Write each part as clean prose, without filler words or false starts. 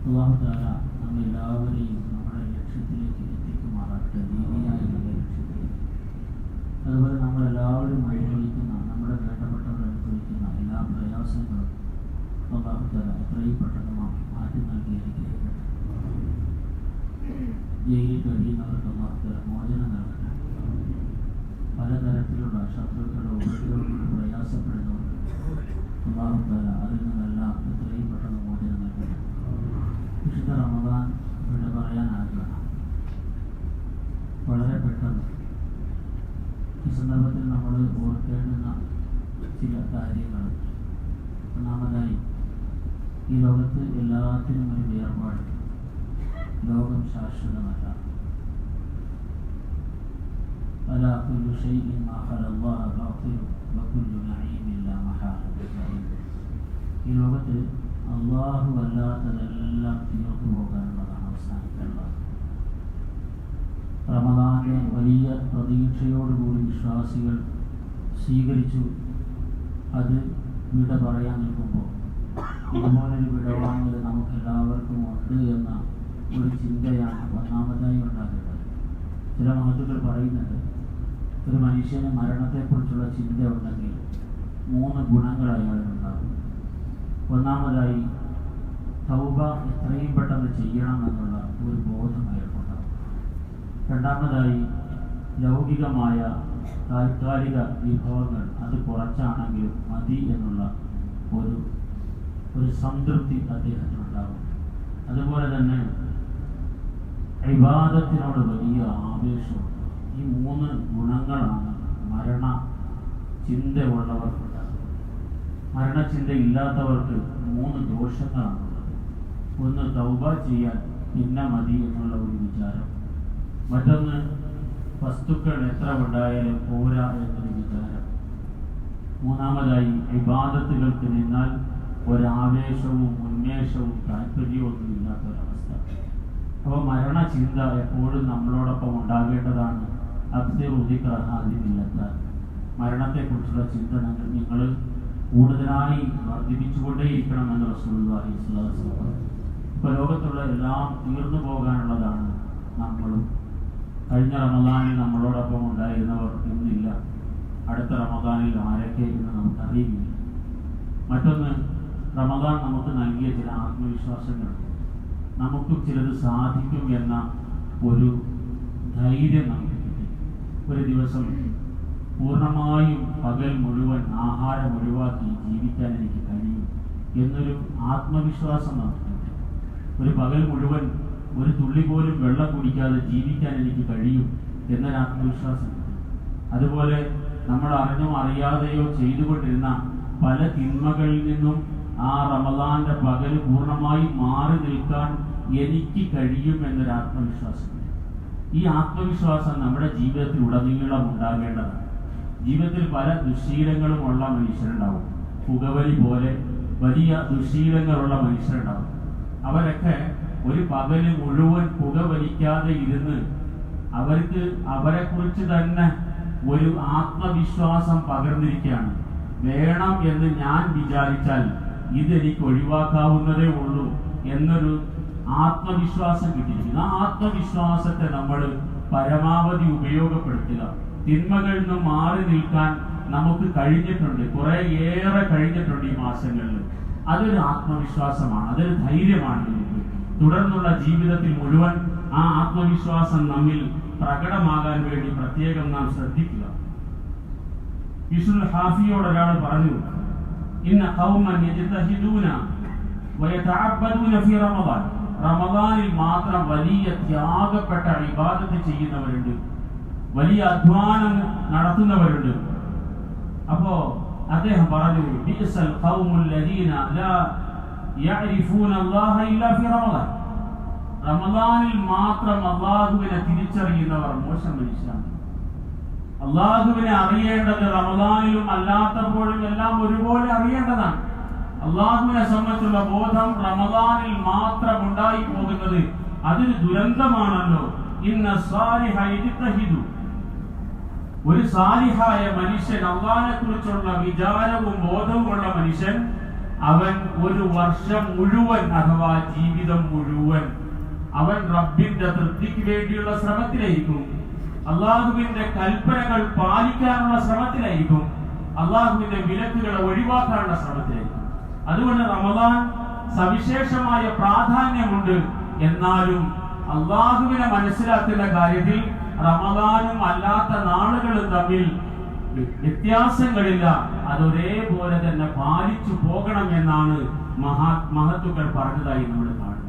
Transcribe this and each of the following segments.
അല്ലാഹു തആല നമ്മെല്ലാവരെയും നമ്മുടെ ലക്ഷ്യത്തിലേക്ക് എത്തിക്കുമാറാകട്ടെ, ദീനിയായ നമ്മുടെ ലക്ഷ്യത്തിലേക്ക്. അതുപോലെ നമ്മളെല്ലാവരും അനുഭവിക്കുന്ന, നമ്മുടെ വേണ്ടപ്പെട്ടവർ അനുഭവിക്കുന്ന എല്ലാ പ്രയാസങ്ങളും അല്ലാഹു തആല എത്രയും പെട്ടെന്ന് മാറ്റി നൽകി അനുഗ്രഹിക്കട്ടെ. ജയിലിൽ കഴിയുന്നവർക്ക് അല്ലാഹു തആല മോചനം നൽകട്ടെ. പലതരത്തിലുള്ള ശത്രുക്കളുടെ ഉപദ്രവങ്ങൾ പ്രയാസപ്പെടുന്നവർക്ക് അല്ലാഹു തആല അതിൽ നിന്നെല്ലാം എത്രയും പെട്ടെന്ന് മോചനം നൽകട്ടെ. വിശുദ്ധ റമദാൻ ഇവിടെ പറയാനാകുകയാണ്. വളരെ പെട്ടെന്ന് ഈ സന്ദർഭത്തിൽ നമ്മൾ ഓർക്കേണ്ടുന്ന ചില കാര്യങ്ങൾ. ഒന്നാമതായി, ഈ ലോകത്ത് എല്ലാത്തിനും ഒരു വേർപാട്. ലോകം ശാശ്വതമല്ല. അലാ കുല്ലു ശൈഇൻ മാ ഖലല്ലാഹു ബാത്തിലു വകുല്ലു നഈമിൻ ലാ മഹാലത. ഈ ലോകത്ത് അല്ലാഹു അല്ലാത്തതെല്ലാം തീർന്നു പോകാനുള്ളതാണ്, അവസാനിക്കാനുള്ളതാണ്. റമദാനെ വലിയ പ്രതീക്ഷയോടുകൂടി വിശ്വാസികൾ സ്വീകരിച്ചു. അത് വിട പറയാൻ നിൽക്കുമ്പോൾ ഇതുപോലൊരു വിടവാങ്ങൽ നമുക്കെല്ലാവർക്കും ഉണ്ട് എന്ന ഒരു ചിന്തയാണ് ഒന്നാമതായി ഉണ്ടാകേണ്ടത്. ചില മഹത്തുക്കൾ പറയുന്നത്, ഒരു മനുഷ്യന് മരണത്തെക്കുറിച്ചുള്ള ചിന്ത ഉണ്ടെങ്കിൽ 3 ഗുണങ്ങൾ അയാളുണ്ടാകും. ഒന്നാമതായി, തൗബ എത്രയും പെട്ടെന്ന് ചെയ്യണം എന്നുള്ള ഒരു ബോധം അയാൾക്കുണ്ടാകും. രണ്ടാമതായി, ലൗകികമായ താൽക്കാലിക വിഭവങ്ങൾ അത് കുറച്ചാണെങ്കിലും മതി എന്നുള്ള ഒരു സംതൃപ്തി അദ്ദേഹത്തിനുണ്ടാകും. അതുപോലെ തന്നെ ഇബാദത്തിനോട് വലിയ ആവേശമുണ്ട്. ഈ 3 ഗുണങ്ങളാണ് മരണ ചിന്തയുള്ളവർക്കുണ്ടാകുന്നത്. മരണചിന്ത ഇല്ലാത്തവർക്ക് 3 ദോഷങ്ങളാണുള്ളത്. ഒന്ന്, തൗബ ചെയ്യാൻ പിന്നെ മതി എന്നുള്ള ഒരു വിചാരം. മറ്റൊന്ന്, വസ്തുക്കൾ എത്ര ഉണ്ടായാലും പോരാ എന്നൊരു വിചാരം. മൂന്നാമതായി, ഇബാദത്തുകൾക്ക് നിന്നാൽ ഒരാവേശവും ഉന്മേഷവും താല്പര്യമൊന്നും ഇല്ലാത്തൊരവസ്ഥ. അപ്പോൾ മരണചിന്ത എപ്പോഴും നമ്മളോടൊപ്പം ഉണ്ടാകേണ്ടതാണ്. അതിമില്ലാത്ത മരണത്തെക്കുറിച്ചുള്ള ചിന്ത നിങ്ങൾ കൂടുതലായി വർദ്ധിപ്പിച്ചുകൊണ്ടേയിരിക്കണമെന്ന് റസൂലുള്ളാഹി സ്വല്ലല്ലാഹു അലൈഹി വസല്ലം. ഇപ്പോൾ ലോകത്തുള്ള എല്ലാം തീർന്നു പോകാനുള്ളതാണ്. നമ്മളും കഴിഞ്ഞ റമദാനിൽ നമ്മളോടൊപ്പം ഉണ്ടായിരുന്നവർ ഇന്നില്ല. അടുത്ത റമദാനിൽ ആരൊക്കെ എന്ന് നമുക്കറിയില്ല. മറ്റൊന്ന്, റമദാൻ നമുക്ക് നൽകിയ ചില ആത്മവിശ്വാസങ്ങളുണ്ട്. നമുക്കും ചിലത് സാധിക്കും എന്ന ഒരു ധൈര്യം നമുക്ക് കിട്ടി. ഒരു ദിവസം പൂർണ്ണമായും പകൽ മുഴുവൻ ആഹാരം ഒഴിവാക്കി ജീവിക്കാൻ എനിക്ക് കഴിയും എന്നൊരു ആത്മവിശ്വാസം നമുക്ക് കിട്ടി. ഒരു പകൽ മുഴുവൻ ഒരു തുള്ളി പോലും വെള്ളം കുടിക്കാതെ ജീവിക്കാൻ എനിക്ക് കഴിയും എന്നൊരു ആത്മവിശ്വാസം കിട്ടി. അതുപോലെ നമ്മൾ അറിഞ്ഞോ അറിയാതെയോ ചെയ്തുകൊണ്ടിരുന്ന പല തിന്മകളിൽ നിന്നും ആ റമദാന്റെ പകൽ പൂർണ്ണമായി മാറി നിൽക്കാൻ എനിക്ക് കഴിയും എന്നൊരു ആത്മവിശ്വാസം. ഈ ആത്മവിശ്വാസം നമ്മുടെ ജീവിതത്തിൽ ഉടനീളം ഉണ്ടാകേണ്ടതാണ്. ജീവിതത്തിൽ പല ദുശ്ശീലങ്ങളും ഉള്ള മനുഷ്യരുണ്ടാവും. പുകവലി പോലെ വലിയ ദുശ്ശീലങ്ങളുള്ള മനുഷ്യരുണ്ടാവും. അവരൊക്കെ ഒരു പകല് മുഴുവൻ പുകവലിക്കാതെ ഇരുന്ന് അവർക്ക് അവരെക്കുറിച്ച് തന്നെ ഒരു ആത്മവിശ്വാസം പകർന്നിരിക്കുകയാണ്. വേണം എന്ന് ഞാൻ വിചാരിച്ചാൽ ഇതെനിക്ക് ഒഴിവാക്കാവുന്നതേ ഉള്ളൂ എന്നൊരു ആത്മവിശ്വാസം കിട്ടിയിരിക്കുന്നു. ആ ആത്മവിശ്വാസത്തെ നമ്മൾ പരമാവധി ഉപയോഗപ്പെടുത്തുക. തിന്മകളിൽ നിന്ന് മാറി നിൽക്കാൻ നമുക്ക് കഴിഞ്ഞിട്ടുണ്ട്, കുറേയേറെ കഴിഞ്ഞിട്ടുണ്ട് ഈ മാസങ്ങളിൽ. അതൊരു ആത്മവിശ്വാസമാണ്, അതൊരു ധൈര്യമാണ്. നമുക്ക് തുടർന്നുള്ള ജീവിതത്തിൽ മുഴുവൻ ആ ആത്മവിശ്വാസം നമ്മിൽ പ്രകടമാകാൻ വേണ്ടി പ്രത്യേകം നാം ശ്രദ്ധിക്കുക. യുസുൽ ഹാഫിയോട് ഒരാൾ പറഞ്ഞു, ഇന്ന ഖൗമൻ യജ്തഹിദൂന വയതഅബ്ബദൂന ഫീ റമദാൻ. റമദാനിൽ മാത്രം വലിയ ത്യാഗപ്പെട്ട ഇബാദത്ത് ചെയ്യുന്നവരുണ്ട്, വലിയ അധ്വാനം നടത്തുന്നവരുണ്ട്. അപ്പോ അദ്ദേഹം പറഞ്ഞു, ബിഅസൽ ഖൗമുൽ ലദീന ലാ യഅരിഫൂന അല്ലാഹ ഇല്ലാ ഫീ റമദാൻ. റമദാനിൽ മാത്രം അല്ലാഹുവിനെ തിരിച്ചറിയുന്നവർ മോശം മനുഷ്യരാണ്. അല്ലാഹുവിനെ അറിയേണ്ടത് റമദാനിലും അല്ലാത്തപ്പോഴും എല്ലാം ഒരുപോലെ അറിയേണ്ടതാണ്. അല്ലാഹുവിനെ സംബന്ധിച്ചുള്ള ബോധം റമദാനിൽ മാത്രം ഉണ്ടായി പോകുന്നത് അതൊരു ദുരന്തമാണല്ലോ. ഇന്ന സാലിഹ യജ്തഹിദു. ഒരു സാലിഹായ മനുഷ്യൻ, അല്ലാഹുവിനെ കുറിച്ചുള്ള വിചാരവും ബോധവുമുള്ള മനുഷ്യൻ അവൻ ഒരു വർഷം മുഴുവൻ അഥവാ ജീവിതം മുഴുവൻ അവൻ റബ്ബിന്റെ തൃപ്തിക്ക് വേണ്ടിയുള്ള ശ്രമത്തിലായിരിക്കും, അള്ളാഹുവിന്റെ കൽപ്പനകൾ പാലിക്കാനുള്ള ശ്രമത്തിലായിരിക്കും, അള്ളാഹുവിന്റെ വിലക്കുകളെ ഒഴിവാക്കാനുള്ള ശ്രമത്തിലായിരിക്കും. അതുകൊണ്ട് റമദാൻ സവിശേഷമായ പ്രാധാന്യമുണ്ട്. എന്നാലും അള്ളാഹുവിനെ മനസ്സിലാക്കുന്ന കാര്യത്തിൽ റമദാനും അല്ലാത്ത നാളുകളും തമ്മിൽ വ്യത്യാസങ്ങളില്ല. അതൊരേപോലെ തന്നെ പാലിച്ചു പോകണം എന്നാണ് മഹത്തുക്കൾ പറഞ്ഞതായി നമ്മൾ കാണുന്നത്.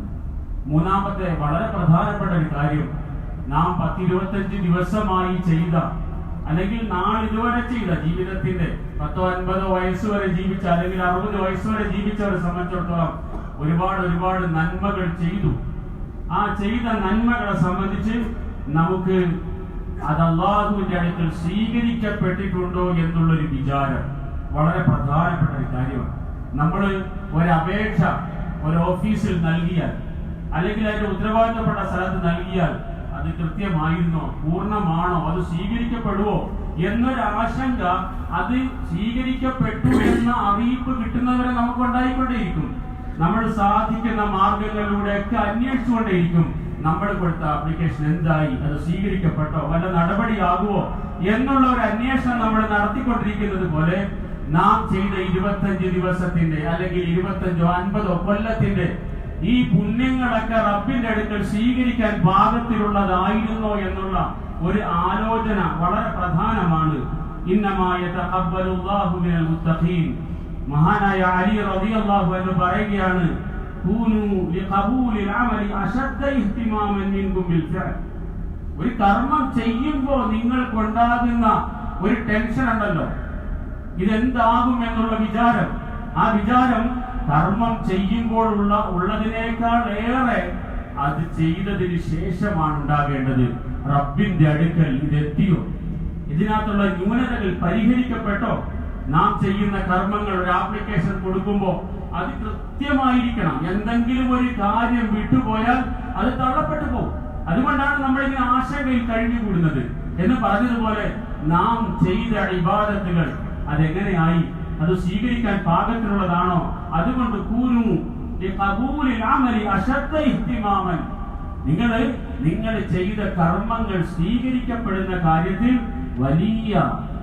മൂന്നാമത്തെ വളരെ പ്രധാനപ്പെട്ട ഒരു കാര്യം, നാം 10-25 ദിവസമായി ചെയ്ത അല്ലെങ്കിൽ നാളിതുവരെ ചെയ്ത ജീവിതത്തിന്റെ 10-50 വയസ്സ് വരെ ജീവിച്ച അല്ലെങ്കിൽ 60 വയസ്സ് വരെ ജീവിച്ചവരെ സംബന്ധിച്ചിടത്തോളം ഒരുപാട് നന്മകൾ ചെയ്തു. ആ ചെയ്ത നന്മകളെ സംബന്ധിച്ച് നമുക്ക് അത് അല്ലാഹുവിന്റെ അടുക്കൽ സ്വീകരിക്കപ്പെട്ടിട്ടുണ്ടോ എന്നുള്ളൊരു വിചാരം വളരെ പ്രധാനപ്പെട്ട ഒരു കാര്യമാണ്. നമ്മൾ ഒരു അപേക്ഷ ഒരു ഓഫീസിൽ നൽകിയാൽ അല്ലെങ്കിൽ അതിന്റെ ഉത്തരവാദിത്തപ്പെട്ട സ്ഥലത്ത് നൽകിയാൽ അത് കൃത്യമായിരുന്നോ, പൂർണ്ണമാണോ, അത് സ്വീകരിക്കപ്പെടുവോ എന്നൊരു ആശങ്ക, അത് സ്വീകരിക്കപ്പെട്ടു എന്ന അറിയിപ്പ് കിട്ടുന്നവരെ നമുക്ക് ഉണ്ടായിക്കൊണ്ടേയിരിക്കും. നമ്മൾ സാധിക്കുന്ന മാർഗങ്ങളിലൂടെയൊക്കെ അന്വേഷിച്ചുകൊണ്ടേയിരിക്കും നമ്മൾ കൊടുത്ത ആപ്ലിക്കേഷൻ എന്തായി, അത് സ്വീകരിക്കപ്പെട്ടോ, വല്ല നടപടിയാകുമോ എന്നുള്ള ഒരു അന്വേഷണം നമ്മൾ നടത്തിക്കൊണ്ടിരിക്കുന്നത് പോലെ നാം ചെയ്ത 25 ദിവസത്തിന്റെ അല്ലെങ്കിൽ 25-50 കൊല്ലത്തിന്റെ ഈ പുണ്യങ്ങളൊക്കെ റബ്ബിന്റെ അടുക്കൽ സ്വീകരിക്കാൻ പാകത്തിലുള്ളതായിരുന്നോ എന്നുള്ള ഒരു ആലോചന വളരെ പ്രധാനമാണ്. ഇന്നമാ യതഖബ്ബലുല്ലാഹു മിനൽ മുത്തഖീൻ. മഹാനായ അലി റളിയല്ലാഹു അൻഹു പറയുകയാണ്, കൂനു ലിഖബൂലിൽ അമലി അശദ്ദ ഇഹ്തിമാമൻ മിൻകും ബിൽ ഫിഅൽ. ഒരു കർമ്മം ചെയ്യുമ്പോൾ നിങ്ങൾക്കുണ്ടാകുന്ന ഒരു ടെൻഷൻ ഉണ്ടല്ലോ, ഇതെന്താകും എന്നുള്ള വിചാരം. ആ വിചാരം കർമ്മം ചെയ്യുമ്പോൾ ഉള്ളതിനേക്കാൾ ഏറെ അത് ചെയ്തതിന് ശേഷമാണ് ഉണ്ടാകേണ്ടത്. റബ്ബിന്റെ അടുക്കൽ ഇതെത്തിയോ, ഇതിനകത്തുള്ള ന്യൂനതകൾ പരിഹരിക്കപ്പെട്ടോ, നാം ചെയ്യുന്ന കർമ്മങ്ങൾ ഒരു ആപ്ലിക്കേഷൻ കൊടുക്കുമ്പോൾ അത് കൃത്യമായിരിക്കണം. എന്തെങ്കിലും ഒരു കാര്യം വിട്ടുപോയാൽ അത് തള്ളപ്പെട്ടു പോകും. അതുകൊണ്ടാണ് നമ്മളിങ്ങനെ ആശങ്കയിൽ കഴിഞ്ഞുകൂടുന്നത്. എന്ന് പറഞ്ഞതുപോലെ നാം ചെയ്ത ഇബാദത്തുകൾ അതെങ്ങനെയായി, അത് സ്വീകരിക്കാൻ പാകത്തിലുള്ളതാണോ? അതുകൊണ്ട് കൂനു ലിഖബൂലിൽ അമലി അശദ്ദ ഇഹ്തിമാമൻ. നിങ്ങൾ ചെയ്ത കർമ്മങ്ങൾ സ്വീകരിക്കപ്പെടുന്ന കാര്യത്തിൽ വലിയ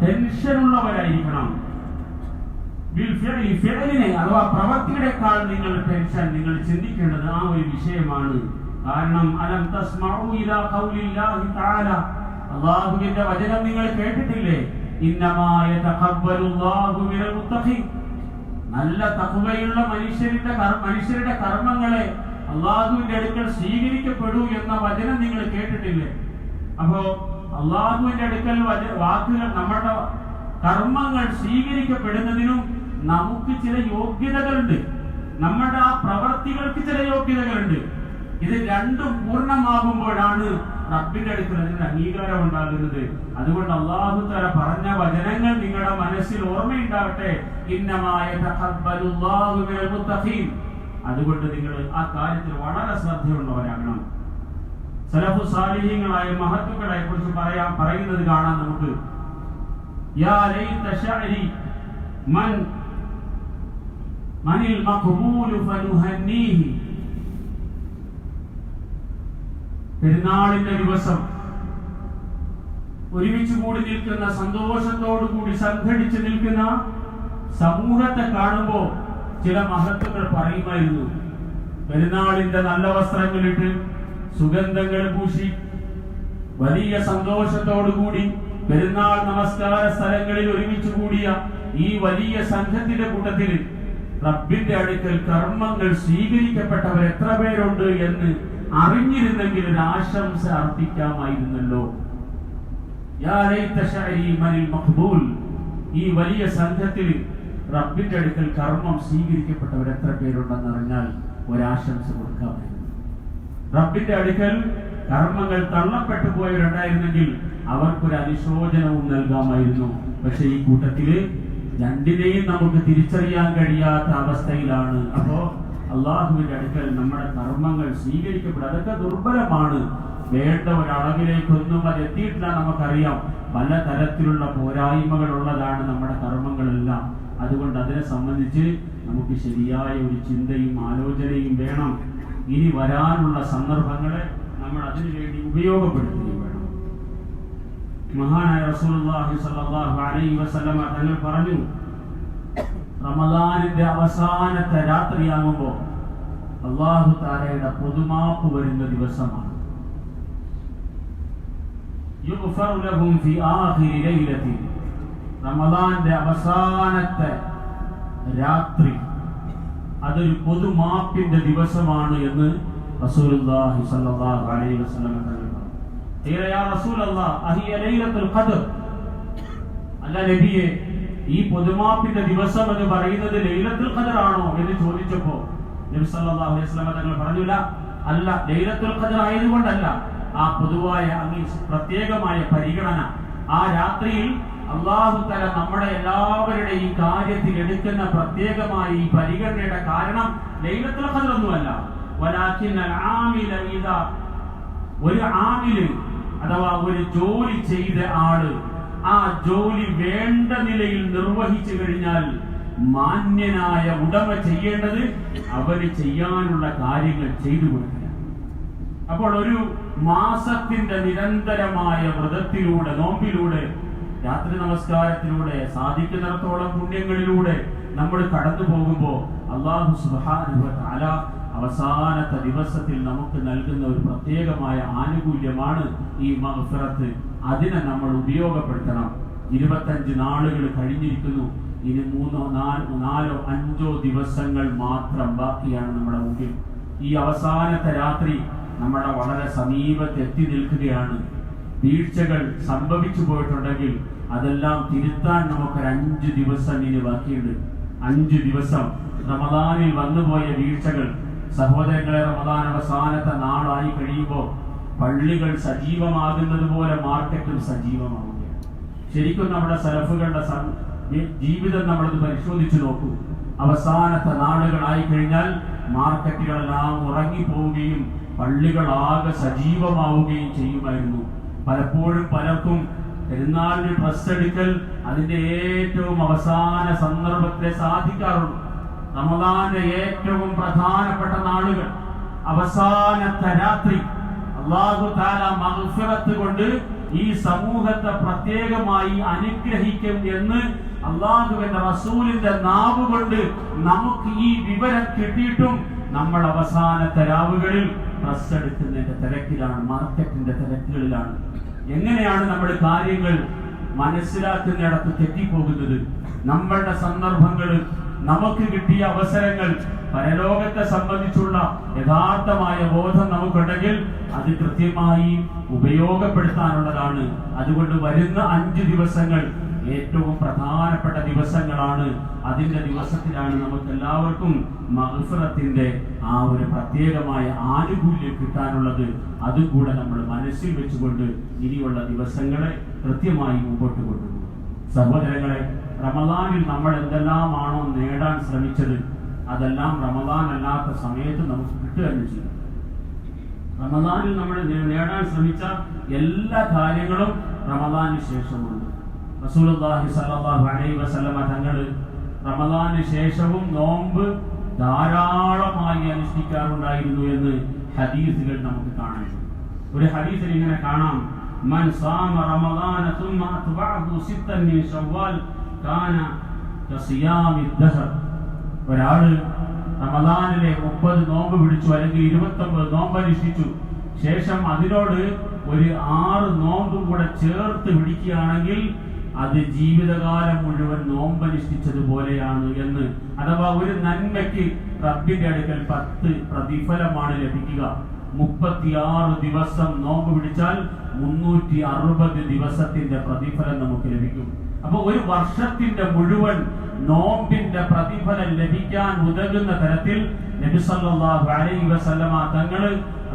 ടെൻഷനുള്ളവരായിരിക്കണം. ഫിഅലിനെ അഥവാ പ്രവൃത്തിയുടെക്കാൾ നിങ്ങൾ ചിന്തിക്കേണ്ടത് ആ ഒരു വിഷയമാണ്. കാരണം അലം തസ്മഉ ഇലാ ഖൗലില്ലാഹി തആല, അല്ലാഹുവിന്റെ വചനം നിങ്ങൾ കേട്ടിട്ടില്ലേ? ഇന്നമാ യതഖബ്ബലുല്ലാഹു മിനൽ മുത്തഖീൻ. നല്ല തഖ്വയുള്ള മനുഷ്യരുടെ കർമ്മങ്ങളെ അല്ലാഹുവിന്റെ അടുക്കൽ സ്വീകരിക്കപ്പെടൂ എന്ന വചനം നിങ്ങൾ കേട്ടിട്ടില്ലേ? അപ്പോ അല്ലാഹുവിന്റെ അടുക്കൽ വാക്കുകൾ, നമ്മുടെ കർമ്മങ്ങൾ സ്വീകരിക്കപ്പെടുന്നതിനും നമുക്ക് ചില യോഗ്യതകളുണ്ട്. നമ്മുടെ ആ പ്രവർത്തികൾക്ക് ചില യോഗ്യതകളുണ്ട്. ഇത് രണ്ടും പൂർണ്ണമാകുമ്പോഴാണ് റബ്ബിന്റെ അടുക്കൽ അതിന്റെ അംഗീകാരം ഉണ്ടാകുന്നത്. അതുകൊണ്ട് അല്ലാഹു തആല പറഞ്ഞ വചനങ്ങൾ നിങ്ങളുടെ മനസ്സിൽ ഓർമ്മയുണ്ടാവട്ടെ. ഇന്നമാ യതഖബ്ബലുല്ലാഹു മിനൽ മുത്തഖീൻ. അതുകൊണ്ട് നിങ്ങൾ ആ കാര്യത്തിൽ വളരെ ശ്രദ്ധയുള്ളവരാകണം. സലഫു സാലിഹീങ്ങളായ മഹത്തുക്കളെ കുറിച്ച് പറയുന്നത് കാണാം നമുക്ക്. യാ ലൈത ശഅരി മനിൽ മഖ്ബൂലു ഫനുഹന്നീഹി. പെരുന്നാളിന്റെ ദിവസം ഒരുമിച്ച് കൂടി നിൽക്കുന്ന, സന്തോഷത്തോടു കൂടി സംഘടിച്ച് നിൽക്കുന്ന സമൂഹത്തെ കാണുമ്പോൾ ചില മഹത്തുക്കൾ പറയുമായിരുന്നു, പെരുന്നാളിന്റെ നല്ല വസ്ത്രങ്ങളിട്ട് സുഗന്ധങ്ങൾ പൂശി വലിയ സന്തോഷത്തോടു കൂടി പെരുന്നാൾ നമസ്കാര സ്ഥലങ്ങളിൽ ഒരുമിച്ച് കൂടിയ ഈ വലിയ സംഘത്തിന്റെ കൂട്ടത്തിൽ റബ്ബിന്റെ അടുക്കൽ കർമ്മങ്ങൾ സ്വീകരിക്കപ്പെട്ടവർ എത്ര പേരുണ്ട് എന്ന് അറിഞ്ഞിരുന്നെങ്കിൽ ഒരു ആശംസ അർപ്പിക്കാമായിരുന്നല്ലോ. യാ ലൈത ശഅരി മനിൽ മഖ്ബൂൽ. ഈ വലിയ സംഘത്തിൽ റബ്ബിന്റെ അടുക്കൽ കർമ്മം സ്വീകരിക്കപ്പെട്ടവർ എത്ര പേരുണ്ടെന്ന് അറിഞ്ഞാൽ ഒരാശംസ കൊടുക്കാമായിരുന്നു. റബ്ബിന്റെ അടുക്കൽ കർമ്മങ്ങൾ തള്ളപ്പെട്ടു പോയവരുണ്ടായിരുന്നെങ്കിൽ അവർക്കൊരു അനുശോചനവും നൽകാമായിരുന്നു. പക്ഷെ ഈ കൂട്ടത്തില് രണ്ടിനെയും നമുക്ക് തിരിച്ചറിയാൻ കഴിയാത്ത അവസ്ഥയിലാണ്. അപ്പോ അള്ളാഹുവിന്റെ അടുക്കൽ നമ്മുടെ കർമ്മങ്ങൾ സ്വീകരിക്കപ്പെടും. അതൊക്കെ ദുർബലമാണ്. വേണ്ട ഒരളവിലേക്കൊന്നും അത് എത്തിയിട്ടില്ല. നമുക്കറിയാം പല തരത്തിലുള്ള പോരായ്മകൾ ഉള്ളതാണ് നമ്മുടെ കർമ്മങ്ങളെല്ലാം. അതുകൊണ്ട് അതിനെ സംബന്ധിച്ച് നമുക്ക് ശരിയായ ഒരു ചിന്തയും ആലോചനയും വേണം. ഇനി വരാനുള്ള സന്ദർഭങ്ങളെ നമ്മൾ അതിനു വേണ്ടി ഉപയോഗപ്പെടുത്തുകയും വേണം. മഹാനായ റസൂലുള്ളാഹി സ്വല്ലല്ലാഹു അലൈഹി വസല്ലമ തങ്ങൾ പറഞ്ഞു, റമദാനിന്റെ അവസാനത്തെ രാത്രിയാകുമ്പോൾ അല്ലാഹു തആലയുടെ പൊതുമാപ്പ് വരുന്ന ദിവസമാണ്. യുഗ്ഫറു ലഹും ഫി ആഖിരി ലൈലത്തി, റമദാന്റെ അവസാനത്തെ രാത്രി അതൊരു പൊതുമാപ്പിന്റെ ദിവസമാണ് എന്ന് റസൂലുള്ളാഹി സ്വല്ലല്ലാഹു അലൈഹി വസല്ലം തങ്ങൾ പറഞ്ഞു. യാ റസൂലല്ലാഹ് അഹിയ ലൈലത്തുൽ ഖദ്ർ, അല്ല നബിയെ, ഈ പൊതുമാപ്പിന്റെ ദിവസം എന്ന് പറയുന്നത് ലൈലത്തുൽ ഖദ്ർ ആണോ എന്ന് ചോദിച്ചപ്പോൾ നബി സല്ലല്ലാഹു അലൈഹി വസല്ലം തങ്ങൾ പറഞ്ഞില്ല, അല്ല, ലൈലത്തുൽ ഖദ്ർ ആയതുകൊണ്ടല്ല, ആ പൊതുവായ പ്രത്യേകമായ പരിഗണന, ആ രാത്രിയിൽ അല്ലാഹു തആല നമ്മുടെ എല്ലാവരുടെയും കാര്യത്തിൽ എടുക്കുന്ന പ്രത്യേകമായ ഈ പരിഗണനയുടെ കാരണം ലൈലത്തുൽ ഖദ്ർ ഒന്നുമല്ല. വലാകിന്നൽ ആമില ഇദാ, ഒരു ആമില് അഥവാ ഒരു ജോലി ചെയ്ത ആള് ആ ജോലി വേണ്ട നിലയിൽ നിർവഹിച്ചു കഴിഞ്ഞാൽ മാന്യനായ ഉടമ ചെയ്യേണ്ടത് അവര് ചെയ്യാനുള്ള കാര്യങ്ങൾ ചെയ്തു കൊടുക്കുക. അപ്പോൾ ഒരു മാസത്തിന്റെ നിരന്തരമായ വ്രതത്തിലൂടെ, നോമ്പിലൂടെ, രാത്രി നമസ്കാരത്തിലൂടെ, സാധിക്കുന്നിടത്തോളം പുണ്യങ്ങളിലൂടെ നമ്മൾ കടന്നു പോകുമ്പോൾ അല്ലാഹു സുബ്ഹാനഹു വ തആല അവസാനത്തെ ദിവസത്തിൽ നമുക്ക് നൽകുന്ന ഒരു പ്രത്യേകമായ ആനുകൂല്യമാണ് ഈ മഗ്ഫിറത്ത്. അതിനെ നമ്മൾ ഉപയോഗപ്പെടുത്തണം. 25 നാളുകൾ കഴിഞ്ഞിരിക്കുന്നു. ഇനി 3-4-5 ദിവസങ്ങൾ മാത്രം ബാക്കിയാണ് നമ്മുടെ മുമ്പിൽ. ഈ അവസാനത്തെ രാത്രി നമ്മുടെ വളരെ സമീപത്ത് എത്തി നിൽക്കുകയാണ്. വീഴ്ചകൾ സംഭവിച്ചു പോയിട്ടുണ്ടെങ്കിൽ അതെല്ലാം തിരുത്താൻ നമുക്കൊരു 5 ദിവസം ഇനി ബാക്കിയുണ്ട്. 5 ദിവസം റമദാനിൽ വന്നുപോയ വീഴ്ചകൾ. സഹോദരങ്ങളെ, റമദാൻ അവസാനത്തെ നാളായി കഴിയുമ്പോൾ പള്ളികൾ സജീവമാകുന്നത് പോലെ മാർക്കറ്റും സജീവമാവുകയാണ്. ശരിക്കും നമ്മുടെ സലഫുകളുടെ ജീവിതം നമ്മളത് പരിശോധിച്ചു നോക്കൂ. അവസാനത്തെ നാളുകളായി കഴിഞ്ഞാൽ മാർക്കറ്റുകളെല്ലാം ഉറങ്ങിപ്പോവുകയും പള്ളികളാകെ സജീവമാവുകയും ചെയ്യുമായിരുന്നു. പലപ്പോഴും പലർക്കും പെരുന്നാളിന് ഡ്രസ് എടുക്കൽ അതിന്റെ ഏറ്റവും അവസാന സന്ദർഭത്തെ സാധിക്കാറുള്ളൂ. റമദാന്റെ ഏറ്റവും പ്രധാനപ്പെട്ട നാളുകൾ, അവസാനത്തെ രാത്രി അല്ലാഹു തആല മഗ്ഫിറത്ത് കൊണ്ട് ഈ സമൂഹത്തെ പ്രത്യേകമായി അനുഗ്രഹിക്കും എന്ന് അല്ലാഹുവിന്റെ റസൂലിന്റെ നാവ് കൊണ്ട് നമുക്ക് ഈ വിവരം കിട്ടിയിട്ടും നമ്മൾ അവസാനത്തെ രാവുകളിൽ ഡ്രസ് എടുക്കുന്നതിന്റെ തിരക്കിലാണ്, മാർക്കറ്റിന്റെ തിരക്കുകളിലാണ്. എങ്ങനെയാണ് നമ്മൾ കാര്യങ്ങൾ മനസ്സിലാക്കുന്നിടത്ത് തെറ്റിപ്പോകുന്നത്? നമ്മളുടെ സന്ദർഭങ്ങൾ, നമുക്ക് കിട്ടിയ അവസരങ്ങൾ, പരലോകത്തെ സംബന്ധിച്ചുള്ള യഥാർത്ഥമായ ബോധം നമുക്കുണ്ടെങ്കിൽ അത് കൃത്യമായി ഉപയോഗപ്പെടുത്താനുള്ളതാണ്. അതുകൊണ്ട് വരുന്ന 5 ദിവസങ്ങൾ ഏറ്റവും പ്രധാനപ്പെട്ട ദിവസങ്ങളാണ്. അതിന്റെ ദിവസത്തിലാണ് നമുക്ക് എല്ലാവർക്കും മഗ്ഫിറത്തിന്റെ ആ ഒരു പ്രത്യേകമായ ആനുകൂല്യം കിട്ടാനുള്ളത്. അതുകൂടെ നമ്മൾ മനസ്സിൽ വെച്ചുകൊണ്ട് ഇനിയുള്ള ദിവസങ്ങളെ കൃത്യമായി മുമ്പോട്ട് കൊണ്ടുപോകും. സഹോദരങ്ങളെ, റമദാനിൽ നമ്മൾ എന്തെല്ലാമാണോ നേടാൻ ശ്രമിച്ചത് അതെല്ലാം റമദാൻ അല്ലാത്ത സമയത്ത് നമുക്ക് കിട്ടുകയും ചെയ്യും. റമദാനിൽ നമ്മൾ നേടാൻ ശ്രമിച്ച എല്ലാ കാര്യങ്ങളും റമദാനിന് ശേഷമുണ്ട്. റസൂലുള്ളാഹി സ്വല്ലല്ലാഹു അലൈഹി വസല്ലമ തങ്ങൾ റമദാനിന് ശേഷവും നോമ്പ് ധാരാളമായി അനുഷ്ഠിക്കാറുണ്ടായിരുന്നു എന്ന് ഹദീസുകൾ നമുക്ക് കാണാൻ. ഒരു ഹദീസിൽ ഇങ്ങനെ കാണാം, മൻ സാമ റമദാന ثم അത്ബഅഹു 6 മിൻ ശവ്വാൽ കാന കസിയാമി ദഹർ. ഒരാള് റമദാനിലെ 30 നോമ്പ് പിടിച്ചു, അല്ലെങ്കിൽ 29 നോമ്പ് അനുഷ്ഠിച്ചു, ശേഷം അതിനോട് ഒരു 6 നോമ്പും കൂടെ ചേർത്ത് പിടിക്കുകയാണെങ്കിൽ അത് ജീവിതകാലം മുഴുവൻ നോമ്പനുഷ്ഠിച്ചതുപോലെയാണ് എന്ന്. അഥവാ ഒരു നന്മയ്ക്ക് റബ്ബിന്റെ അടുക്കൽ 10 പ്രതിഫലമാണ് ലഭിക്കുക. 36 ദിവസം നോമ്പ് പിടിച്ചാൽ 360 ദിവസത്തിന്റെ പ്രതിഫലം നമുക്ക് ലഭിക്കും. അപ്പൊ ഒരു വർഷത്തിന്റെ മുഴുവൻ നോമ്പിന്റെ പ്രതിഫലം ലഭിക്കാൻ ഉതകുന്ന തരത്തിൽ നബി സല്ലല്ലാഹു അലൈഹി വസല്ലമ തങ്ങൾ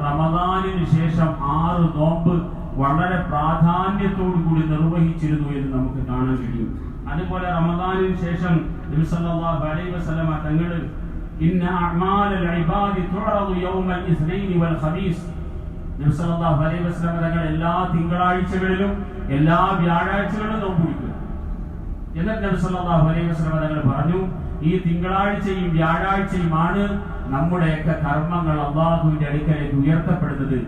റമദാനിന് ശേഷം 6 നോമ്പ് വളരെ പ്രാധാന്യത്തോടു കൂടി നിർവഹിച്ചിരുന്നു എന്ന് നമുക്ക് കാണാൻ കഴിയും. അതുപോലെ റമദാനിന് ശേഷം നബി സല്ലല്ലാഹു അലൈഹി വസല്ലമ തങ്ങൾ ഇന്ന അഅ്മാലൽ ഇബാദി തുഅറദു യൗമൽ ഇസ്നൈനി വൽ ഖമീസ്, നബി സല്ലല്ലാഹു അലൈഹി വസല്ലമ തങ്ങൾ എല്ലാ തിങ്കളാഴ്ചകളിലും എല്ലാ വ്യാഴാഴ്ചകളിലും നോമ്പ് പിടിക്കും. എന്നിട്ട് നബി സല്ലല്ലാഹു അലൈഹി വസല്ലം തങ്ങൾ പറഞ്ഞു, ഈ തിങ്കളാഴ്ചയും വ്യാഴാഴ്ചയുമാണ് നമ്മുടെയൊക്കെ കർമ്മങ്ങൾ അള്ളാഹുവിന്റെ അടുക്കലേക്ക് ഉയർത്തപ്പെടുന്നത്.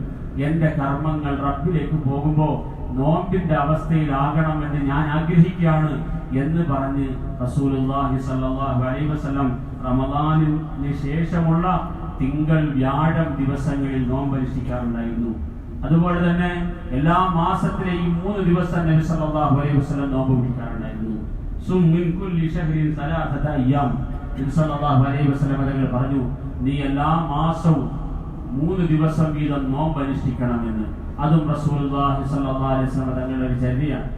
എന്റെ കർമ്മങ്ങൾ റബ്ബിലേക്ക് പോകുമ്പോൾ നോമ്പിന്റെ അവസ്ഥയിലാകണമെന്ന് ഞാൻ ആഗ്രഹിക്കുകയാണ് എന്ന് പറഞ്ഞ് റസൂലുള്ളാഹി സ്വല്ലല്ലാഹു അലൈഹി വസല്ലം റമദാനിന് ശേഷമുള്ള തിങ്കൾ വ്യാഴം ദിവസങ്ങളിൽ നോമ്പനുഷ്ഠിക്കാറുണ്ടായിരുന്നു. അതുപോലെ തന്നെ എല്ലാ മാസത്തിലെയും 3 ദിവസം നബി സല്ലല്ലാഹു അലൈഹി വസല്ലം നോമ്പ് പിടിക്കാറുണ്ടായിരുന്നു. സും മിൻ കുല്ലി ശഹ്രിൻ സലാസത അയ്യാം. നബി സല്ലല്ലാഹു അലൈഹി വസല്ലം തങ്ങൾ പറഞ്ഞു, നീ എല്ലാ മാസവും 3 ദിവസം വീതം നോമ്പ് അനുഷ്ഠിക്കണമെന്ന്. അതും റസൂലുള്ളാഹി സ്വല്ലല്ലാഹു അലൈഹി വസല്ലം തങ്ങളുടെ ഒരു ചര്യയാണ്.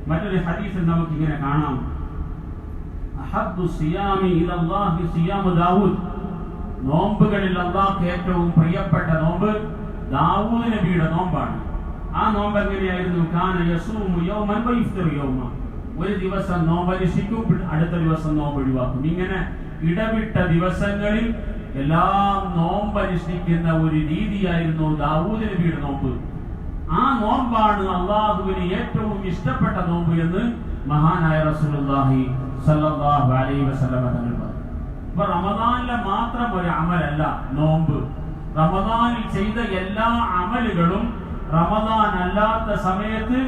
മറ്റൊരു ഹദീസിൽ നമുക്ക് ഇങ്ങനെ കാണാം, അഹബ്ബു സിയാമി ഇലല്ലാഹി സിയാമു ദാവൂദ്. നോമ്പുകളിൽ അല്ലാഹുവിന് ഏറ്റവും പ്രിയപ്പെട്ട നോമ്പ് ദാവൂദ് നബിയുടെ നോമ്പാണ്. ആ നോമ്പ് എങ്ങനെയായിരുന്നു? കാന യസൂമു യൗമൻ വയഫ്തിറു യൗമ. ഒരു ദിവസം നോമ്പ് അനുഷ്ഠിക്കും, അടുത്ത ദിവസം നോമ്പ് ഒഴിവാക്കും. ഇങ്ങനെ ഇടവിട്ട ദിവസങ്ങളിൽ എല്ലാം നോമ്പ് അനുഷ്ഠിക്കുന്ന ഒരു രീതിയായിരുന്നു ദാവൂദ് നബിയുടെ നോമ്പ്. ആ നോമ്പാണ് അള്ളാഹുവിന് ഏറ്റവും ഇഷ്ടപ്പെട്ട നോമ്പ് എന്ന് മഹാനായ റസൂലുള്ളാഹി സ്വല്ലല്ലാഹു അലൈഹി വസല്ലം തങ്ങൾ പറഞ്ഞു. അപ്പൊ റമദാനിലെ മാത്രം ഒരു അമലല്ല നോമ്പ്. റമദാനിൽ ചെയ്ത എല്ലാ അമലുകളും റമദാൻ അല്ലാത്ത സമയത്ത്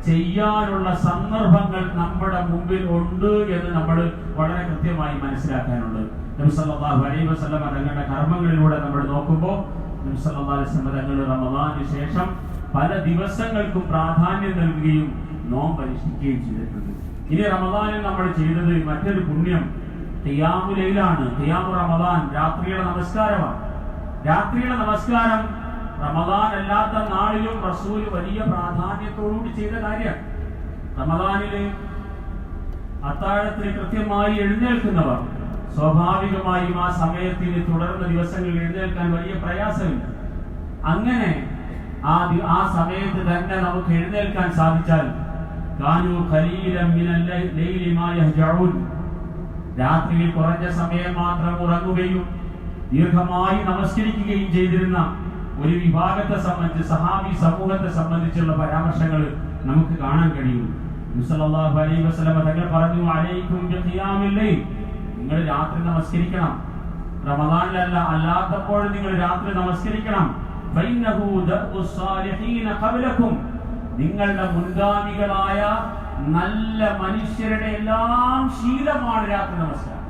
ചെയ്യാനുള്ള സന്ദർഭങ്ങൾ നമ്മുടെ മുമ്പിൽ ഉണ്ട് എന്ന് നമ്മൾ വളരെ കൃത്യമായി മനസ്സിലാക്കാനുണ്ട്. നബി സല്ലല്ലാഹു അലൈഹി വസല്ലം തങ്ങളുടെ കർമ്മങ്ങളിലൂടെ നമ്മൾ നോക്കുമ്പോൾ നബി സല്ലല്ലാഹു അലൈഹി വസല്ലം തങ്ങൾ റമദാനിന് ശേഷം പല ദിവസങ്ങൾക്കും പ്രാധാന്യം നൽകുകയും നോമ്പ് അനുഷ്ഠിക്കുകയും ചെയ്തിട്ടുണ്ട്. ഇനി റമദാനിൽ നമ്മൾ ചെയ്തത് മറ്റൊരു പുണ്യം ഖിയാമുൽ ലൈലാണ്. ഖിയാമു റമദാൻ രാത്രിയുടെ നമസ്കാരമാണ്. രാത്രിയുടെ നമസ്കാരം റമദാൻ അല്ലാത്ത നാളിലും റസൂൽ വലിയ പ്രാധാന്യത്തോടുകൂടി ചെയ്ത കാര്യമാണ്. റമദാനില് അത്താഴത്തിന് കൃത്യമായി എഴുന്നേൽക്കുന്നവർ സ്വാഭാവികമായും ആ സമയത്തിന് തുടർന്ന ദിവസങ്ങളിൽ എഴുന്നേൽക്കാൻ വലിയ പ്രയാസമില്ല. അങ്ങനെ ആ സമയത്ത് തന്നെ നമുക്ക് എഴുന്നേൽക്കാൻ സാധിച്ചാൽ കാനൂ ഖലീലൻ മിനൽ ലൈലി മാ യഹ്ജഊൻ. രാത്രിയിൽ കുറഞ്ഞ സമയം മാത്രം ഉറങ്ങുകയും ദീർഘമായി നമസ്കരിക്കുകയും ചെയ്തിരുന്ന ഒരു വിഭാഗത്തെ സംബന്ധിച്ച് സഹാബി സമൂഹത്തെ സംബന്ധിച്ചുള്ള പരാമർശങ്ങൾ നമുക്ക് കാണാൻ കഴിയും. നബി സല്ലല്ലാഹു അലൈഹി വസല്ലം തങ്ങൾ പറഞ്ഞു, അലൈക്കും ബിഖിയാമിൽ ലൈൽ. നിങ്ങൾ രാത്രി നമസ്കരിക്കണം. റമദാനിലല്ല, അല്ലാത്തപ്പോൾ നിങ്ങൾ രാത്രി നമസ്കരിക്കണം. ഫഇന്നഹു ദഅ്ഉസ് സാലിഹീന ഖബ്ലകും. നിങ്ങളുടെ മുൻഗാമികളായ നല്ല മനുഷ്യരുടെ എല്ലാം ശീലമാണ് രാത്രി നമസ്കാരം.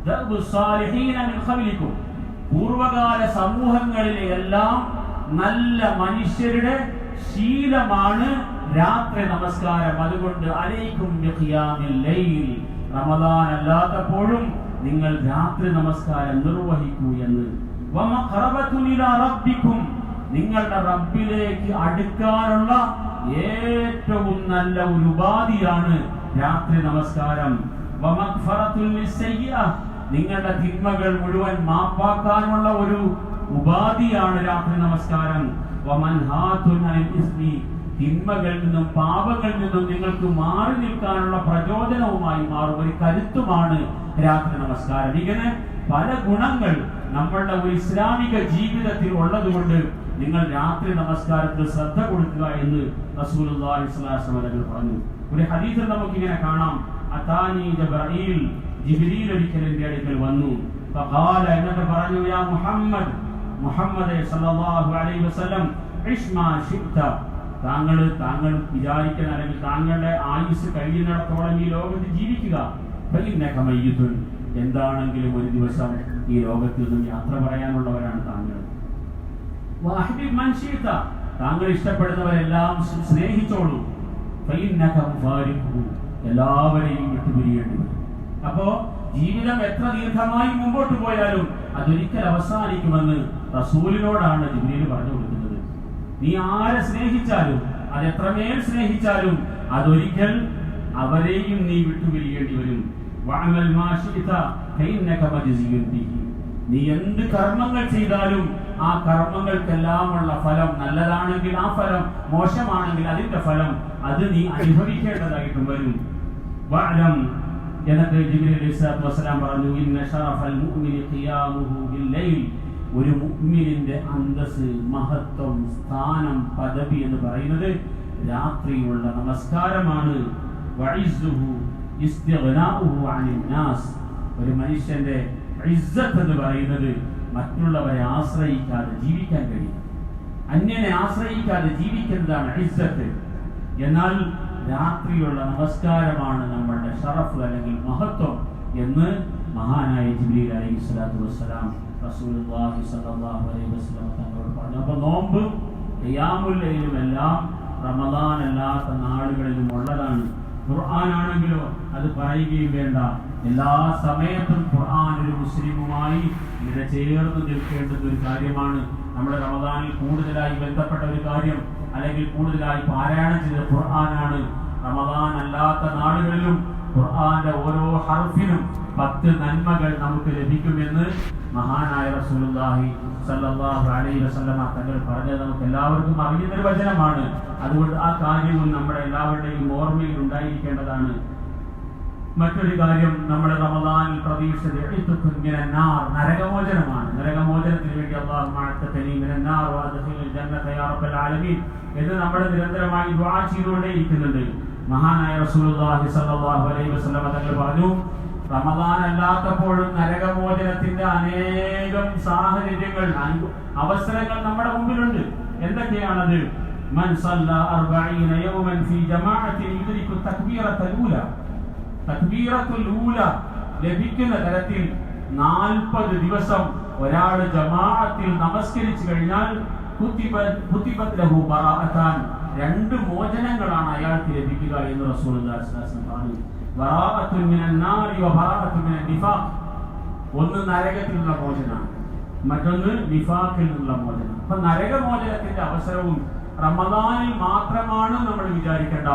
ദഅ്ഉസ് സാലിഹീന മിൻ ഖബ്ലികും. പൂർവകാല സമൂഹങ്ങളിലെ എല്ലാം നല്ല മനുഷ്യരുടെ ശീലമാണ് രാത്രി നമസ്കാരം. അതുകൊണ്ട് അലൈക്കും ബിഖിയാമിൽ ലൈൽ. റമദാൻ അല്ലാത്തപ്പോഴും നിങ്ങൾ രാത്രി നമസ്കാരം നിർവഹിക്കൂ എന്ന്. വമഖറബതുൻ ഇലാ റബ്ബിക്കും. നിങ്ങളുടെ റബ്ബിലേക്ക് അടുക്കാനുള്ള ഏറ്റവും നല്ല ഒരു ഉപാധിയാണ് രാത്രി നമസ്കാരം. വമഗ്ഫറതുൻ ലിസ്സയ്യിഅ. നിങ്ങളുടെ തിന്മകൾ മുഴുവൻ മാപ്പാക്കാനുള്ള ഒരു ഉപാധിയാണ് രാത്രി നമസ്കാരം. വമൻഹാതുൻ അനിൽ ഇസ്മി. തിന്മകളിൽ നിന്നും പാപങ്ങളിൽ നിന്നും നിങ്ങൾക്ക് മാറി നിൽക്കാനുള്ള പ്രചോദനവുമായി മാറും, ഒരു കരുത്തുമാണ് രാത്രി നമസ്കാരം. ഇങ്ങനെ പല ഗുണങ്ങൾ നമ്മളുടെ ഒരു ഇസ്ലാമിക ജീവിതത്തിൽ ഉള്ളതുകൊണ്ട് നിങ്ങൾ രാത്രി നമസ്കാരത്തിൽ ശ്രദ്ധ കൊടുക്കുക എന്ന് റസൂലുള്ളാഹി സ്വല്ലല്ലാഹു അലൈഹി വസല്ലം പറഞ്ഞു. ഒരു ഹദീസിൽ നമുക്ക് ഇങ്ങനെ കാണാം, അതാനി ജിബ്രീൽ. ജിബ്രീൽ ഒരിക്കൽ എൻ്റെ അടുക്കൽ വന്നു. ഫഖാല, എന്നിട്ട് പറഞ്ഞു, യാ മുഹമ്മദ്, മുഹമ്മദേ സല്ലല്ലാഹു അലൈഹി വസല്ലം, ഇഷ് മാ ശിഅ്ത. താങ്കൾ വിചാരിക്കുന്ന അല്ലെങ്കിൽ താങ്കളുടെ ആയുസ് കഴിയുന്നിടത്തോളം ഈ ലോകത്ത് ജീവിക്കുക. ഫഇന്നക മയ്യിതുൻ. എന്താണെങ്കിലും ഒരു ദിവസം ഈ ലോകത്തിൽ നിന്നും യാത്ര പറയാനുള്ളവരാണ് താങ്കൾ. വഅഹ്ബിബ് മൻ ശിഅ്ത. താങ്കൾ ഇഷ്ടപ്പെടുന്നവരെല്ലാം സ്നേഹിച്ചോളൂ. ഫഇന്നക മുഫാരിഖു. എല്ലാവരെയും വിട്ടുപിരിയേണ്ടി വരും. അപ്പോ ജീവിതം എത്ര ദീർഘമായി മുമ്പോട്ട് പോയാലും അതൊരിക്കൽ അവസാനിക്കുമെന്ന് റസൂലിനോടാണ് ജിബ്രീൽ പറഞ്ഞു കൊടുക്കുന്നത്. നീ ആരെ സ്നേഹിച്ചാലും, അത് എത്രമേൽ സ്നേഹിച്ചാലും, അതൊരിക്കൽ അവരെയും നീ വിട്ടുപിരിയേണ്ടി വരും. വഅമൽ മാ ശിഅ്ത ഫഇന്നക മജ്സിയുൻ ബിഹി. നീ എന്ത് കർമ്മങ്ങൾ ചെയ്താലും ആ കർമ്മങ്ങൾക്കെല്ലാമുള്ള ഫലം, നല്ലതാണെങ്കിൽ ആ ഫലം, മോശമാണെങ്കിൽ അതിന്റെ ഫലം, അത് നീ അനുഭവിക്കേണ്ടതായിട്ടും വരും. വഅലം. എന്നിട്ട് ജിബ്രീൽ അലൈഹിസ്സലാത്തു വസ്സലാം പറഞ്ഞു, ഇന്ന ശറഫൽ മുഅ്മിനി ഖിയാമുഹു ബിൽ ലൈൽ. ഒരു മുഅ്മിനിന്റെ അന്തസ്, മഹത്വം, സ്ഥാനം, പദവി എന്ന് പറയുന്നത് രാത്രിയുള്ള നമസ്കാരമാണ്. വഇസ്സുഹു ഇസ്തിഗ്നാഉഹു അനിൻ നാസ്. ഒരു മനുഷ്യന്റെ ഇസ്സത്ത് എന്ന് പറയുന്നത് മറ്റുള്ളവരെ ആശ്രയിക്കാതെ ജീവിക്കാൻ കഴിയും. അന്യനെ ആശ്രയിക്കാതെ ജീവിക്കുന്നതാണ് ഇസ്സത്ത്. എന്നാൽ രാത്രിയുള്ള നമസ്കാരമാണ് നമ്മളുടെ ഷറഫ് അല്ലെങ്കിൽ മഹത്വം എന്ന് മഹാനായ ജിബ്രീൽ അലൈഹിസ്സലാത്തു വസ്സലാം റസൂലുള്ളാഹി സ്വല്ലല്ലാഹു അലൈഹി വസല്ലം തങ്ങളോട് പറഞ്ഞു. അപ്പോൾ നോമ്പും ഖിയാമുൽ ലൈലും എല്ലാം റമദാൻ അല്ലാത്ത നാളുകളിലും ഉള്ളതാണ്. ഖുർആനാണെങ്കിലോ അത് പറയുകയും വേണ്ട. എല്ലാ സമയത്തും ഖുർആൻ ഒരു മുസ്ലിമുമായി ഇഴചേർന്ന് നിൽക്കേണ്ടുന്ന ഒരു കാര്യമാണ്. നമ്മുടെ റമദാനിൽ കൂടുതലായി ബന്ധപ്പെട്ട ഒരു കാര്യം അല്ലെങ്കിൽ കൂടുതലായി പാരായണം ചെയ്ത ഖുർആനാണ്. റമദാൻ അല്ലാത്ത നാളുകളിലും ഖുർആന്റെ ഓരോ ഹർഫിനും 10 നന്മകൾ നമുക്ക് ലഭിക്കുമെന്ന് മഹാനായ റസൂലുള്ളാഹി സ്വല്ലല്ലാഹു അലൈഹി വസല്ലം തങ്ങൾ പറഞ്ഞത് നമുക്ക് എല്ലാവർക്കും അറിയുന്ന ഒരു വചനമാണ്. അതുകൊണ്ട് ആ കാര്യവും നമ്മുടെ എല്ലാവരുടെയും ഓർമ്മയിൽ ഉണ്ടായിരിക്കേണ്ടതാണ്. മറ്റൊരു കാര്യം, നമ്മുടെ റമദാനിൽ പ്രതീക്ഷിച്ചത് നരകമോചനമാണ്. നരകമോചനത്തിന് വേണ്ടി എന്ന് നമ്മൾ നിരന്തരമായി ദുആ ചെയ്തുകൊണ്ടേയിരിക്കുന്നുണ്ട്. മഹാനായ റസൂലുള്ളാഹി സ്വല്ലല്ലാഹു അലൈഹി വസല്ലം തങ്ങൾ പറഞ്ഞു, റമദാൻ അല്ലാത്തപ്പോഴും നരകമോചനത്തിന്റെ അനേകം സാഹചര്യങ്ങൾ, അവസരങ്ങൾ നമ്മുടെ മുമ്പിലുണ്ട്. എന്തൊക്കെയാണത്? മൻ സല്ല 40 യൗമൻ ഫീ ജമാഅത്തിൻ യുദ്രികു തക്ബീറത്തുൽ ഊല. തക്ബീറത്തുൽ ഊല ലഭിക്കുന്ന തരത്തിൽ 40 ദിവസം ഒരാൾ ജമാഅത്തിൽ നമസ്കരിച്ചു കഴിഞ്ഞാൽ കുതിബത് ലഹു ബറാഅത്താൻ, 2 മോചനങ്ങളാണ് അയാൾക്ക് ലഭിക്കുക എന്ന് റസൂലുള്ളാഹി സ്വല്ലല്ലാഹു അലൈഹി വസല്ലം പറഞ്ഞു. ബറാഅത്തുൻ മിനൻ നാരി വ ബറാഅത്തുൻ മിനൻ നിഫാഖ്. ഒന്ന് നരകത്തിലുള്ള മോചനമാണ്, മറ്റൊന്ന് നിഫാഖിൽ നിന്നുള്ള മോചനം. അപ്പൊ നരകമോചനത്തിന്റെ അവസരവും റമദാനിൽ മാത്രമാണ് നമ്മൾ വിചാരിക്കേണ്ട.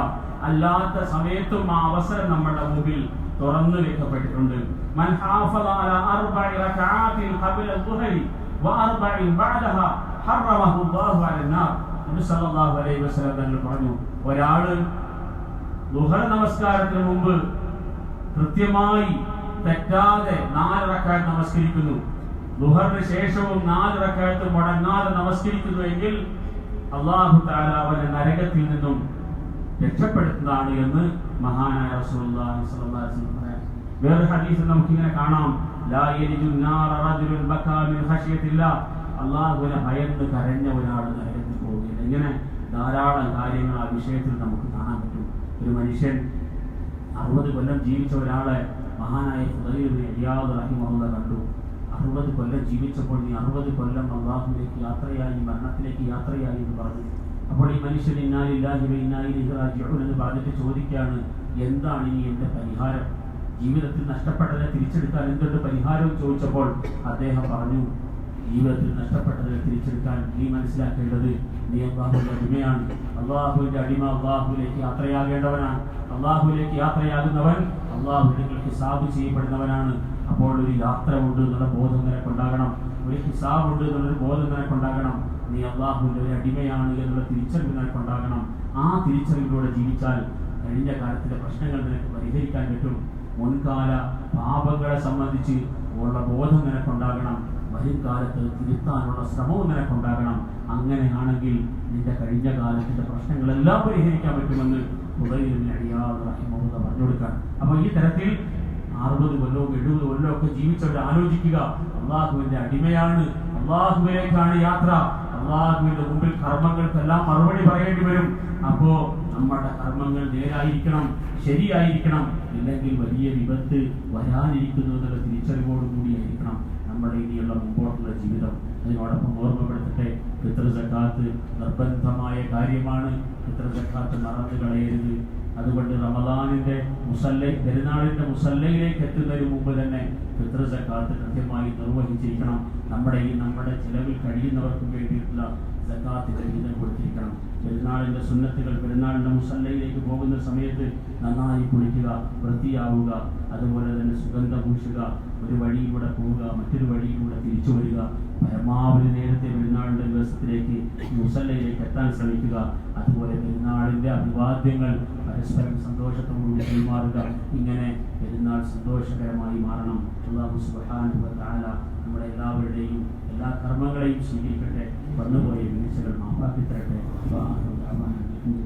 അല്ലാത്ത സമയത്തും ആ അവസരം നമ്മുടെ മുമ്പിൽ തുറന്നു വെക്കപ്പെട്ടിട്ടുണ്ട്. മൻ ഹാഫള അലാ 4 റകഅാതിൻ ഖബല അൽ-ദുഹരി വ 4 ബഅദഹാ ഹറമഹു അല്ലാഹു അലന്നാർ. നബി സല്ലല്ലാഹു അലൈഹി വസല്ലം തങ്ങൾ പറഞ്ഞു, ഒരാള് ദുഹർ നമസ്കാരത്തിന് മുമ്പ് കൃത്യമായി തെറ്റാതെ 4 റകഅത്ത് നമസ്കരിക്കുന്നു, ദുഹറിന് ശേഷവും 4 റകഅത്ത് മുടങ്ങാതെ നമസ്കരിക്കുന്നു എങ്കിൽ അല്ലാഹു തആല അവനെ നരകത്തിൽ നിന്നും രക്ഷപ്പെടുത്തുന്നതാണ് എന്ന് മഹാനായ റസൂലുള്ളാഹി സ്വല്ലല്ലാഹു അലൈഹി വസല്ലം പറയാം. വേറെ ഹദീസിൽ നമുക്ക് ഇങ്ങനെ കാണാം, ലാ യലിജു നാറ റജുലുൻ ബകാ മിൻ ഖശിയത്തില്ലാഹ്. അല്ലാഹുവിനെ ഭയന്ന് കരഞ്ഞ ഒരാൾ നരകത്തിൽ പോവുകയില്ല. ഇങ്ങനെ ധാരാളം കാര്യങ്ങൾ ആ വിഷയത്തിൽ നമുക്ക് കാണാൻ പറ്റും. ഒരു മനുഷ്യൻ 60 കൊല്ലം ജീവിച്ച ഒരാളെ മഹാനായ ഫുദൈൽ ഇബ്നു ഇയാദ് റഹിമഹുല്ലാഹ് കണ്ടു. 60 കൊല്ലം ജീവിച്ചപ്പോൾ നീ 60 കൊല്ലം അല്ലാഹുവിലേക്ക് യാത്രയായി, മരണത്തിലേക്ക് യാത്രയായി എന്ന് പറഞ്ഞു. അപ്പോൾ ഈ മനുഷ്യൻ ഇന്നാ ലില്ലാഹി വ ഇന്നാ ഇലൈഹി റാജിഊൻ എന്ന് പറഞ്ഞിട്ട് ചോദിക്കുകയാണ്, എന്താണ് ഇനി എന്റെ പരിഹാരം? ജീവിതത്തിൽ നഷ്ടപ്പെട്ടതിനെ തിരിച്ചെടുക്കാൻ എന്തുണ്ട് പരിഹാരം ചോദിച്ചപ്പോൾ അദ്ദേഹം പറഞ്ഞു, ജീവിതത്തിൽ നഷ്ടപ്പെട്ടതിനെ തിരിച്ചെടുക്കാൻ നീ മനസ്സിലാക്കേണ്ടത് നീ അല്ലാഹുവിന്റെ അടിമയാണ്. അല്ലാഹുവിന്റെ അടിമ അല്ലാഹുവിലേക്ക് യാത്രയാകേണ്ടവനാണ്. അല്ലാഹുവിലേക്ക് യാത്രയാകുന്നവൻ അല്ലാഹുവിലേക്ക് ഹിസാബ് ചെയ്യപ്പെടുന്നവനാണ്. അപ്പോൾ ഒരു യാത്ര ഉണ്ട് എന്നുള്ള ബോധം നിനക്കുണ്ടാകണം, ഒരു ഹിസാബ് ഉണ്ട് എന്നുള്ളൊരു ബോധം നിനക്കുണ്ടാകണം. നീ അല്ലാഹുവിന്റെ ഒരു അടിമയാണ് എന്നുള്ള തിരിച്ചറിവ് നിനക്കുണ്ടാകണം. ആ തിരിച്ചറിവിലൂടെ ജീവിച്ചാൽ കഴിഞ്ഞ കാലത്തിലെ പ്രശ്നങ്ങൾ നിനക്ക് പരിഹരിക്കാൻ പറ്റും. മുൻകാല പാപങ്ങളെ സംബന്ധിച്ച് ഉള്ള ബോധം നിനക്കുണ്ടാകണം. വരും കാലത്ത് തിരുത്താനുള്ള ശ്രമവും നിനക്കുണ്ടാകണം. അങ്ങനെയാണെങ്കിൽ നിന്റെ കഴിഞ്ഞ കാലത്തിന്റെ പ്രശ്നങ്ങളെല്ലാം പരിഹരിക്കാൻ പറ്റുമെന്ന് ഫുദൈൽ ഇബ്നു ഇയാദ് റഹിമഹുല്ലാഹ് പറഞ്ഞു കൊടുക്കാൻ. അപ്പൊ ഈ തരത്തിൽ 60 കൊല്ലവും 70 കൊല്ലവും ഒക്കെ ജീവിച്ചവർ ആലോചിക്കുക, അള്ളാഹുവിന്റെ അടിമയാണ്, അള്ളാഹുവിലേക്കാണ് യാത്ര. അള്ളാഹുവിന്റെ മുമ്പിൽ കർമ്മങ്ങൾക്കെല്ലാം മറുപടി പറയേണ്ടി വരും. അപ്പോ നമ്മുടെ കർമ്മങ്ങൾ നേരായിരിക്കണം, ശരിയായിരിക്കണം. ഇല്ലെങ്കിൽ വലിയ വിപത്ത് വരാനിരിക്കുന്നു എന്നുള്ള തിരിച്ചറിവോടുകൂടിയായിരിക്കണം നമ്മുടെ ഇനിയുള്ള മുമ്പോട്ടുള്ള ജീവിതം. അതിനോടൊപ്പം ഓർമ്മപ്പെടുത്തട്ടെ, ഫിത്ർ സക്കാത്ത് നിർബന്ധമായ കാര്യമാണ്. ഫിത്ർ സക്കാത്ത് മറന്നു കളയരുത്. അതുകൊണ്ട് റമദാനിന്റെ പെരുന്നാളിന്റെ മുസല്ലയിലേക്ക് എത്തുന്നതിന് മുമ്പ് തന്നെ ഫിത്ർ സക്കാത്ത് കൃത്യമായി നിർവഹിച്ചിരിക്കണം. നമ്മുടെ ചിലവിൽ കഴിയുന്നവർക്കും വേണ്ടിയിട്ടുള്ള സക്കാത്തിന്റെ വിഹിതം കൊടുത്തിരിക്കണം. പെരുന്നാളിന്റെ സുന്നത്തുകൾ, പെരുന്നാളിന്റെ മുസല്ലയിലേക്ക് പോകുന്ന സമയത്ത് നന്നായി കുളിക്കുക, വൃത്തിയാവുക, അതുപോലെ തന്നെ സുഗന്ധം പൂശുക, ഒരു വഴിയിലൂടെ പോവുക, മറ്റൊരു വഴിയിലൂടെ തിരിച്ചു വരിക, പരമാവധി നേരത്തെ പെരുന്നാളിന്റെ ദിവസത്തിലേക്ക് മുസല്ലയിലേക്ക് എത്താൻ ശ്രമിക്കുക. അതുപോലെ പെരുന്നാളിന്റെ അഭിവാദ്യങ്ങൾ പരസ്പരം സന്തോഷത്തോടുകൂടി കൈമാറുക. ഇങ്ങനെ പെരുന്നാൾ സന്തോഷകരമായി മാറണം. അല്ലാഹു സുബ്ഹാനഹു വ തആല നമ്മുടെ എല്ലാവരുടെയും എല്ലാ കർമ്മങ്ങളെയും സ്വീകരിക്കട്ടെ. വന്നുപോയ വീഴ്ചകൾ മാപ്പാക്കി തരട്ടെ. അസ്സലാമു അലൈക്കും.